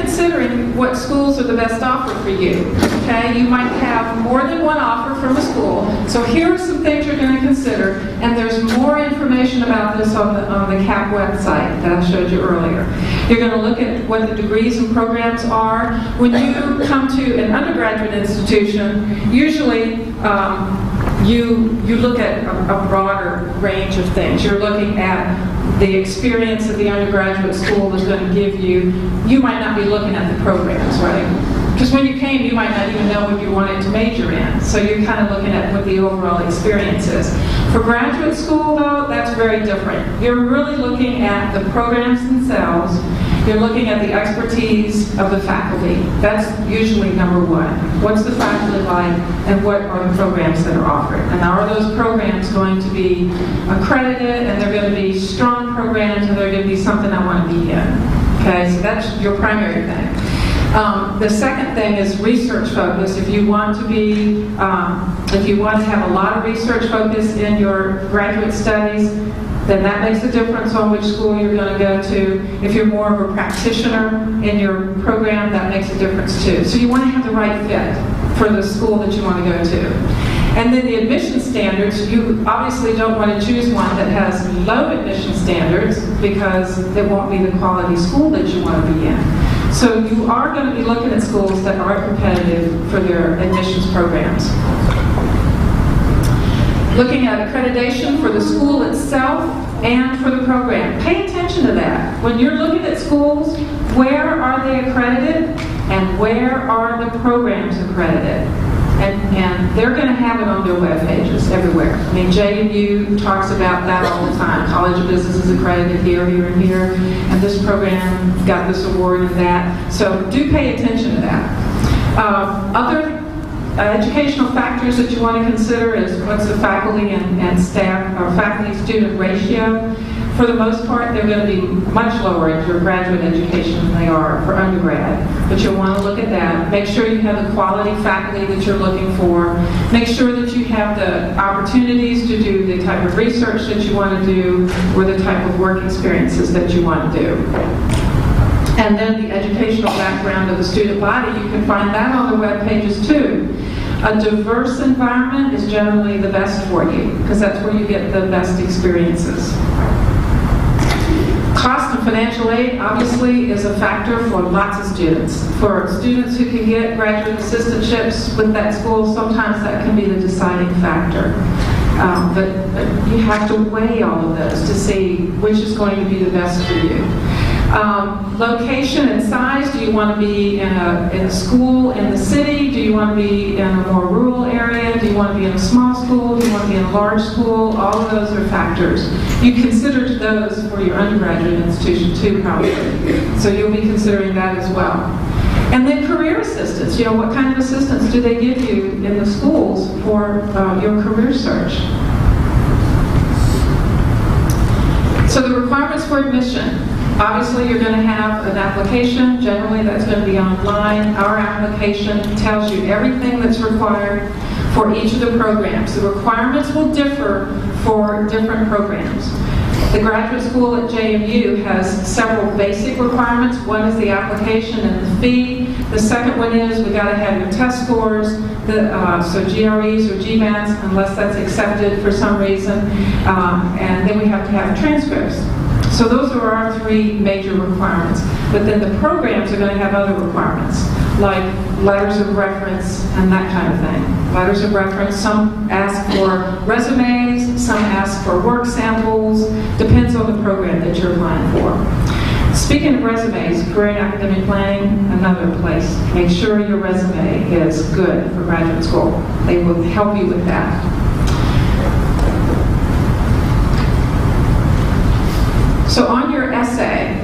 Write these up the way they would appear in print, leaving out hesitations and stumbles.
considering what schools are the best offer for you. Okay, you might have more than one offer from a school. So here are some things you're going to consider, and there's more information about this on the CAP website that I showed you earlier. You're going to look at what the degrees and programs are. When you come to an undergraduate institution, usually you look at a broader range of things. You're looking at the experience that the undergraduate school is going to give you. You might not be looking at the programs, right? Because when you came, you might not even know what you wanted to major in. So you're kind of looking at what the overall experience is. For graduate school, though, that's very different. You're really looking at the programs themselves. You're looking at the expertise of the faculty. That's usually number one. What's the faculty like, and what are the programs that are offered? And are those programs going to be accredited, and they're going to be strong programs, and they're going to be something I want to be in? Okay, so that's your primary thing. The second thing is research focus. If you want to be, if you want to have a lot of research focus in your graduate studies, then that makes a difference on which school you're going to go to. If you're more of a practitioner in your program, that makes a difference too. So you want to have the right fit for the school that you want to go to. And then the admission standards, you obviously don't want to choose one that has low admission standards because it won't be the quality school that you want to be in. So you are going to be looking at schools that are competitive for their admissions programs. Looking at accreditation for the school itself and for the program. Pay attention to that. When you're looking at schools, where are they accredited and where are the programs accredited? And they're going to have it on their web pages everywhere. I mean, JMU talks about that all the time. College of Business is accredited here, here, and here, and this program got this award and that. So do pay attention to that. Other educational factors that you want to consider is what's the faculty and staff or faculty-student ratio. For the most part, they're going to be much lower in your graduate education than they are for undergrad. But you'll want to look at that. Make sure you have the quality faculty that you're looking for. Make sure that you have the opportunities to do the type of research that you want to do or the type of work experiences that you want to do. And then the educational background of the student body, you can find that on the web pages too. A diverse environment is generally the best for you because that's where you get the best experiences. Cost of financial aid obviously is a factor for lots of students. For students who can get graduate assistantships with that school, sometimes that can be the deciding factor. But you have to weigh all of those to see which is going to be the best for you. Location and size, do you want to be in a school in the city? Do you want to be in a more rural area? Do you want to be in a small school? Do you want to be in a large school? All of those are factors. You consider those for your undergraduate institution too, probably. So you'll be considering that as well. And then career assistance. You know, what kind of assistance do they give you in the schools for your career search? So the requirements for admission. Obviously, you're going to have an application. Generally, that's going to be online. Our application tells you everything that's required for each of the programs. The requirements will differ for different programs. The graduate school at JMU has several basic requirements. One is the application and the fee. The second one is we got to have your test scores, so GREs or GMATs, unless that's accepted for some reason. And then we have to have transcripts. So those are our three major requirements. But then the programs are going to have other requirements, like letters of reference and that kind of thing. Letters of reference, some ask for resumes, some ask for work samples, depends on the program that you're applying for. Speaking of resumes, career and academic planning, another place. Make sure your resume is good for graduate school. They will help you with that. So on your essay,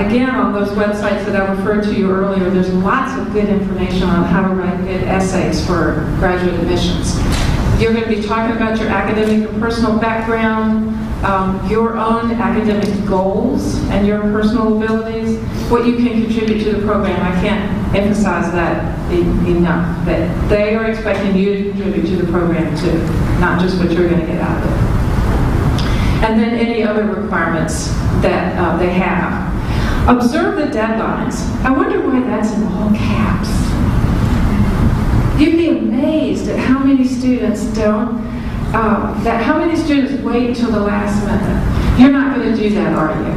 again, on those websites that I referred to you earlier, there's lots of good information on how to write good essays for graduate admissions. You're going to be talking about your academic and personal background, your own academic goals and your personal abilities, what you can contribute to the program. I can't emphasize that enough, that they are expecting you to contribute to the program too, not just what you're going to get out of it. And then any other requirements that they have. Observe the deadlines. I wonder why that's in all caps. You'd be amazed at how many students how many students wait until the last minute. You're not going to do that, are you?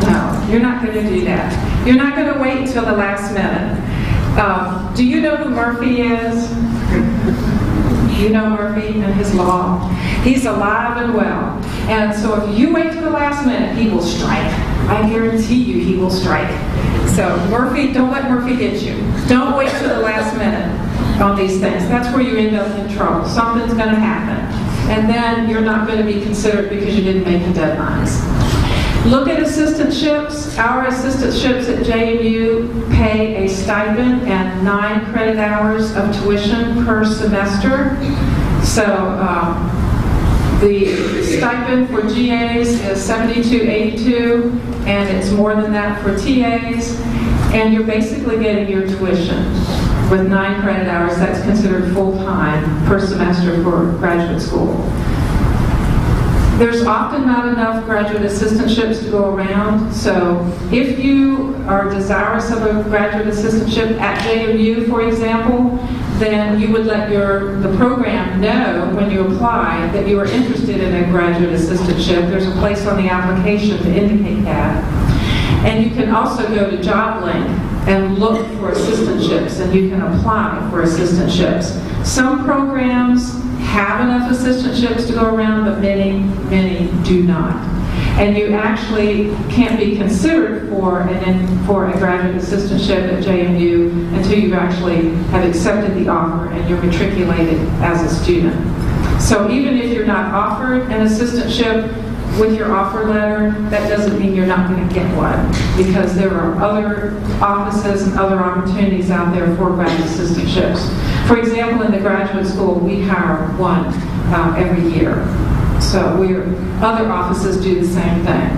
No, you're not going to do that. You're not going to wait until the last minute. Do you know who Murphy is? You know Murphy and his law? He's alive and well. And so if you wait till the last minute, he will strike. I guarantee you he will strike. So Murphy, don't let Murphy get you. Don't wait till the last minute on these things. That's where you end up in trouble. Something's going to happen. And then you're not going to be considered because you didn't make the deadlines. Look at assistantships. Our assistantships at JMU pay a stipend and 9 credit hours of tuition per semester. So the stipend for GAs is $72.82, and it's more than that for TAs. And you're basically getting your tuition with 9 credit hours. That's considered full-time per semester for graduate school. There's often not enough graduate assistantships to go around, so if you are desirous of a graduate assistantship at JMU, for example, then you would let the program know when you apply that you are interested in a graduate assistantship. There's a place on the application to indicate that. And you can also go to JobLink and look for assistantships, and you can apply for assistantships. Some programs have enough assistantships to go around, but many do not. And you actually can't be considered for a graduate assistantship at JMU until you actually have accepted the offer and you're matriculated as a student. So even if you're not offered an assistantship with your offer letter, that doesn't mean you're not going to get one, because there are other offices and other opportunities out there for graduate assistantships. For example, in the graduate school, we hire one every year. So other offices do the same thing.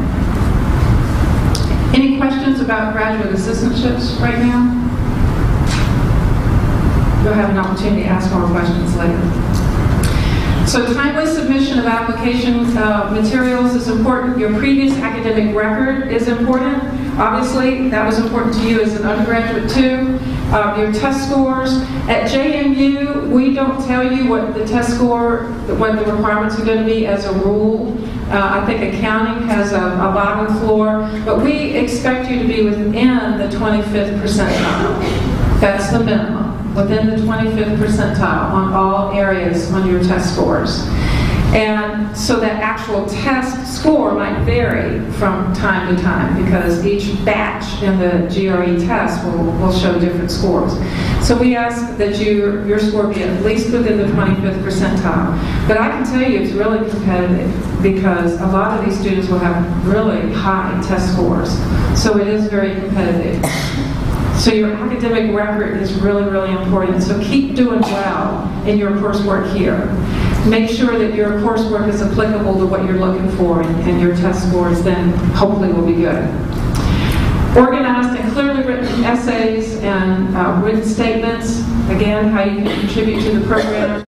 Any questions about graduate assistantships right now? You'll have an opportunity to ask more questions later. So timely submission of application materials is important. Your previous academic record is important. Obviously, that was important to you as an undergraduate too. Your test scores. At JMU, we don't tell you what the test score, what the requirements are going to be as a rule. I think accounting has a bottom floor, but we expect you to be within the 25th percentile. That's the minimum, within the 25th percentile on all areas on your test scores. And so that actual test score might vary from time to time, because each batch in the GRE test will show different scores. So we ask that your score be at least within the 25th percentile. But I can tell you it's really competitive, because a lot of these students will have really high test scores. So it is very competitive. So your academic record is really, really important. So keep doing well in your coursework here. Make sure that your coursework is applicable to what you're looking for, and your test scores then hopefully will be good. Organized and clearly written essays and written statements. Again, how you can contribute to the program.